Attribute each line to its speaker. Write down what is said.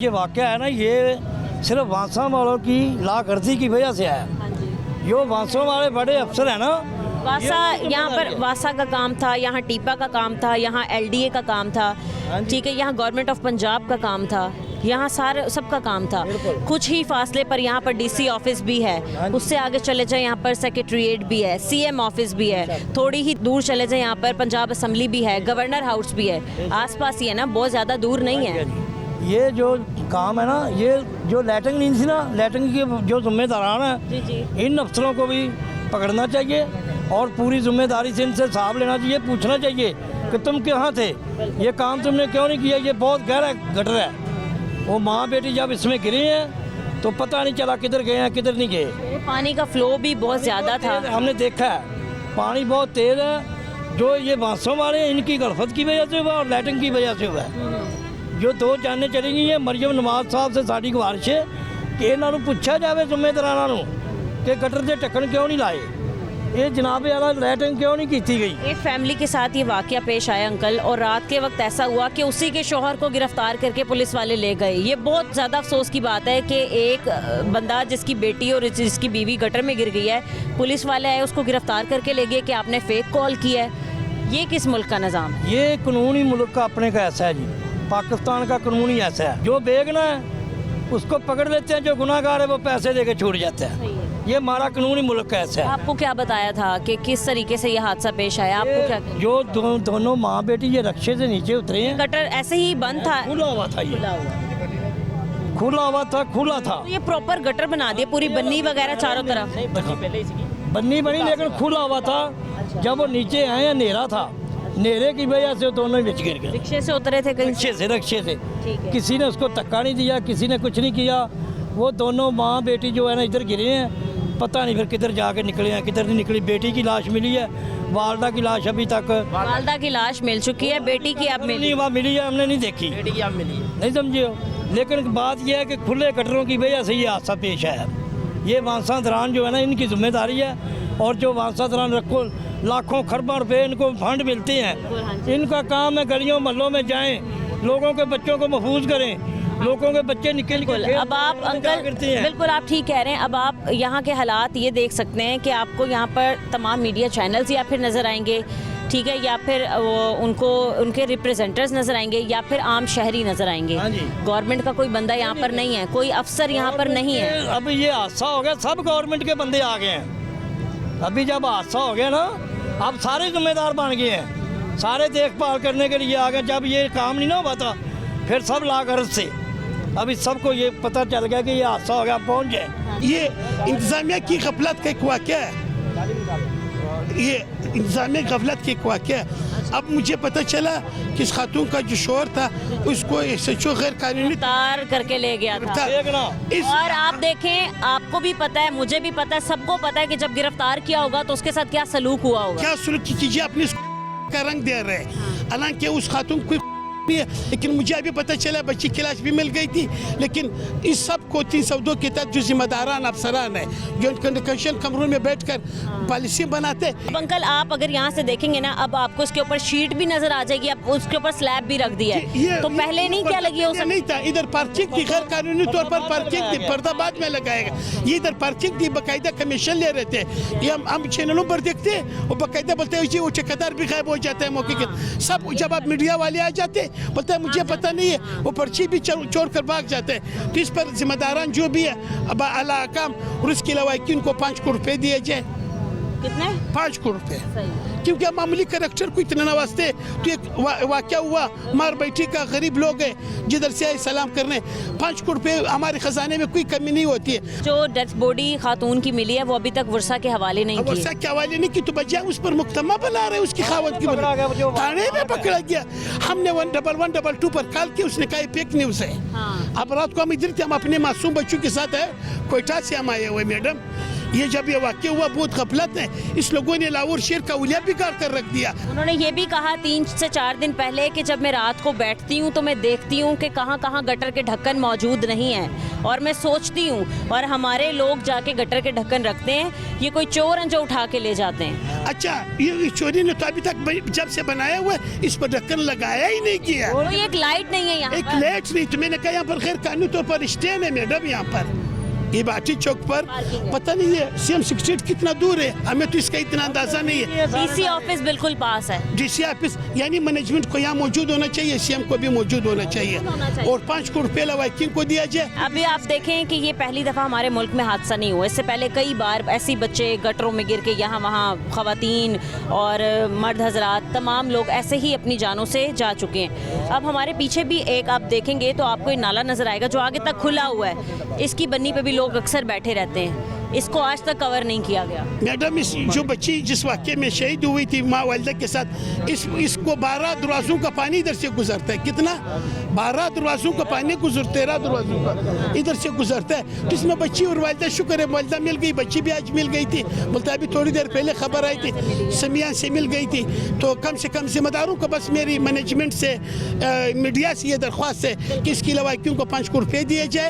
Speaker 1: ये वाक़या है ना, ये सिर्फ वांसा वालों की लाकर्जी की वजह से है। जो वांसों वाले बड़े अफसर हैं ना,
Speaker 2: वासा यहाँ पर वासा का काम था, यहाँ टीपा का काम था, यहाँ एलडीए का काम था, ठीक है, यहाँ गवर्नमेंट ऑफ पंजाब का काम था, यहाँ सारे सबका काम था। कुछ ही फासले पर यहाँ पर डीसी ऑफिस भी है, उससे आगे चले जाए यहाँ पर सेक्रेटरीट भी है, सीएम ऑफिस भी है, थोड़ी ही दूर चले जाए यहाँ पर पंजाब असम्बली भी है, गवर्नर हाउस भी है, आसपास ही है ना, बहुत ज़्यादा दूर नहीं है।
Speaker 1: ये जो काम है ना, ये जो लैटरिंग नहीं थी ना, लैटरिंग के जो जिम्मेदारान है, इन अफसरों को भी पकड़ना चाहिए और पूरी जिम्मेदारी से इनसे हिसाब लेना चाहिए, पूछना चाहिए कि तुम कहाँ थे, ये काम तुमने क्यों नहीं किया। ये बहुत गहरा गटर है। वो माँ बेटी जब इसमें गिरी हैं तो पता नहीं चला किधर गए हैं किधर नहीं गए।
Speaker 2: पानी का फ्लो भी बहुत ज़्यादा था,
Speaker 1: हमने देखा है, पानी बहुत तेज़ है। जो ये बांसों वाले हैं, इनकी गलफत की वजह से हुआ और लैटरिंग की वजह से हुआ है। जो दो जाने चली गई है, मरियम नवाज साहब से साड़ी गुजारिश है कि इन्होंने पूछा जाए जिम्मेदाराना कि गटर से ढक्कन क्यों नहीं लाए, ये जनाबे वाला लैटरिंग क्यों नहीं की गई।
Speaker 2: एक फैमिली के साथ ये वाकया पेश आया अंकल, और रात के वक्त ऐसा हुआ कि उसी के शौहर को गिरफ्तार करके पुलिस वाले ले गए। ये बहुत ज़्यादा अफसोस की बात है कि एक बंदा जिसकी बेटी और जिसकी बीवी गटर में गिर गई है, पुलिस वाले आए उसको गिरफ्तार करके ले गए कि आपने फेक कॉल किया है। ये किस मुल्क का निज़ाम है?
Speaker 1: ये कानूनी मुल्क का अपने का ऐसा है जी, पाकिस्तान का कानून ही ऐसा है। जो बेगना है उसको पकड़ लेते हैं, जो गुनाहगार है वो पैसे देके छूट जाते हैं। ये हमारा कानूनी मुल्क का ऐसा है।
Speaker 2: आपको क्या बताया था कि किस तरीके से ये हादसा पेश आया? आपको क्या
Speaker 1: जो दोनों माँ बेटी ये रक्शे से नीचे उतरे हैं,
Speaker 2: गटर ऐसे ही बंद था,
Speaker 1: खुला हुआ था, ये खुला था।
Speaker 2: तो ये प्रॉपर गटर बना दिया, पूरी बन्नी वगैरह चारों तरफ
Speaker 1: बन्नी बनी लेकिन खुला हुआ था। जब वो नीचे आए अंधेरा था, नेरे की वजह से दोनों बिच गिर गए।
Speaker 2: रिक्शे से उतरे थे कहीं?
Speaker 1: रक्शे से
Speaker 2: ठीक है।
Speaker 1: किसी ने उसको धक्का नहीं दिया, किसी ने कुछ नहीं किया। वो दोनों माँ बेटी जो है ना इधर गिरे हैं, पता नहीं फिर किधर जाके निकले हैं किधर नहीं निकली। बेटी की लाश मिली है, वालदा की लाश अभी तक,
Speaker 2: वालदा की लाश मिल चुकी है, बेटी की अब मिली।
Speaker 1: वहाँ मिली है, हमने नहीं देखी।
Speaker 3: बेटी की अब मिली है,
Speaker 1: नहीं समझे हो। लेकिन बात यह है कि खुले गटरों की वजह से ये हादसा पेश आया। ये वांसा दरान जो है ना, इनकी जिम्मेदारी है। और जो वांसा दरान रखो लाखों खरबों रुपए इनको फंड मिलते हैं, इनका काम है गलियों मोहल्लों में जाएं, लोगों के बच्चों को महफूज करें। लोगों के बच्चे निकल के
Speaker 2: अब आप अंकल बिल्कुल आप ठीक कह रहे हैं। अब आप यहाँ के हालात ये देख सकते हैं कि आपको यहाँ पर तमाम मीडिया चैनल्स या फिर नज़र आएंगे, ठीक है, या फिर उनको उनके रिप्रेजेंटर्स नज़र आएंगे, या फिर आम शहरी नज़र आएंगे। गवर्नमेंट का कोई बंदा यहाँ पर नहीं है, कोई अफसर यहाँ पर नहीं है।
Speaker 1: अब ये हादसा हो गया, सब गवर्नमेंट के बंदे आ गए हैं। अभी जब हादसा हो गया ना, अब सारे जिम्मेदार बन गए हैं, सारे देखभाल करने के लिए आ गए। जब ये काम नहीं ना हुआ था, फिर सब लागरज से अभी सबको ये पता चल गया कि ये हादसा हो गया, पहुँच जाए।
Speaker 4: ये इंतजामिया की गफलत का एक वाक़या है, ये इंतजामिया गफलत की एक वाक़या है। अब मुझे पता चला कि इस खातून का जो शोहर था उसको सचो गैर कानूनी
Speaker 2: गिरफ्तार करके ले गया था। और आप देखें, आपको भी पता है, मुझे भी पता है, सबको पता है कि जब गिरफ्तार किया होगा तो उसके साथ क्या सलूक हुआ होगा।
Speaker 4: क्या सलूक कीजिए, अपने का रंग दे रहे हैं। हालांकि उस खातून को है, लेकिन मुझे अभी पता चला बच्ची की लाश भी मिल गई थी। लेकिन इस सब को 302 के तहत जो जिम्मेदारान अफसरान है, जो कंडिशन कमरों में बैठकर पॉलिसी बनाते।
Speaker 2: अब अंकल आप अगर यहाँ से देखेंगे ना, अब आपको इसके ऊपर शीट भी नजर आ जाएगी, अब उसके ऊपर स्लैब भी रख दिया है। तो पहले नहीं क्या लगी हो सकती?
Speaker 4: नहीं था, इधर पार्किंग थी, गैर कानूनी तौर पर पार्किंग थी, पर्दा बाद में लगाएगा। ये इधर पार्किंग थी, बाकायदा कमीशन ले रहे थे। ये हम चैनलों पर देखते हैं, वो बाकायदा बोलते हैं जी वो ठेकेदार भी गायब हो जाता है मौके के सब। जब आप मीडिया वाले आ जाते बोलते हैं मुझे पता नहीं है, वो पर्ची भी चोर कर भाग जाते हैं। तो इस पर जिम्मेदारान जो भी है अब आला काम, और इसके अलावा कि उनको 5 करोड़ रुपये दिए जाए।
Speaker 2: कितने?
Speaker 4: 5 करोड़ रुपये, क्योंकि मामूली करेक्टर को इतना नवाजते। तो एक वाक़या हुआ, मार बैठी का गरीब लोग हैं जिधर से आए सलाम करने, 5 करोड़ रुपये हमारे खजाने में कोई कमी नहीं होती है।
Speaker 2: जो डेथ बॉडी खातून की मिली है वो अभी तक वर्षा के हवाले नहीं की।
Speaker 4: वर्षा के हवाले नहीं की तो बजाय उस पर मुकदमा बना रहे, उसकी खावत की थाने में पकड़ा गया। हमने 11112 पर कॉल किया, उसने कहा फेक न्यूज़ है। अब रात को हम इधर थे, हम अपने मासूम बच्चों के साथ है, कोयटा से हम आए हुए मैडम। ये जब ये वाक़या हुआ बहुत गफलत है, इस लोगों ने लाहौर शहर का उलिया बिगाड़ कर रख दिया।
Speaker 2: उन्होंने ये भी कहा 3 से 4 दिन पहले कि जब मैं रात को बैठती हूँ तो मैं देखती हूँ कि कहाँ कहाँ गटर के ढक्कन मौजूद नहीं है, और मैं सोचती हूँ, और हमारे लोग जाके गटर के ढक्कन रखते हैं, ये कोई चोर हैं जो उठा के ले जाते हैं।
Speaker 4: अच्छा, ये चोरी ने तो अभी तक जब से बनाया हुआ है इस पर ढक्कन लगाया ही नहीं किया।
Speaker 2: तो ये एक लाइट नहीं है यहाँ
Speaker 4: एक
Speaker 2: पर।
Speaker 4: लाइट नहीं, तो मैंने कहा यहाँ पर खैर कानूनी तौर पर स्टैंड है मैडम, यहाँ पर ये बाटी चौक पर पता नहीं है CM 68 कितना दूर है, हमें तो इसका इतना अंदाजा नहीं है।
Speaker 2: डीसी ऑफिस बिल्कुल पास है।
Speaker 4: डीसी ऑफिस यानी मैनेजमेंट को यहाँ मौजूद होना चाहिए, CM को भी मौजूद होना चाहिए, और 5 करोड़ रुपये लवाकिंग को दिया जाए।
Speaker 2: अभी आप देखें कि ये पहली दफ़ा हमारे मुल्क में हादसा नहीं हुआ, इससे पहले कई बार ऐसी बच्चे गटरों में गिर के यहाँ वहाँ ख़वातीन और मर्द हजरात तमाम लोग ऐसे ही अपनी जानों से जा चुके हैं। अब हमारे पीछे भी एक आप देखेंगे तो आपको ये नाला नज़र आएगा जो आगे तक खुला हुआ है, इसकी बन्नी पे भी लोग अक्सर बैठे रहते हैं, इसको आज तक कवर नहीं किया गया।
Speaker 4: मैडम, इस जो बच्ची जिस वाक़े में शहीद हुई थी माँ वालिदा के साथ, इसको 12 दरवाज़ों का पानी इधर से गुजरता है। कितना? 12 दरवाज़ों का पानी 13 दरवाज़ों का इधर से गुजरता है। तो इसमें बच्ची और वालिदा, शुक्र है वालिदा मिल गई, बच्ची भी आज मिल गई थी। बोलता अभी थोड़ी देर पहले खबर आई थी समिया से मिल गई थी। तो कम से कम जिम्मेदारों को बस मेरी मैनेजमेंट से मीडिया से ये दरख्वास्त है कि इसकी लवाकियों को 5 करोड़ रुपये दिए जाए।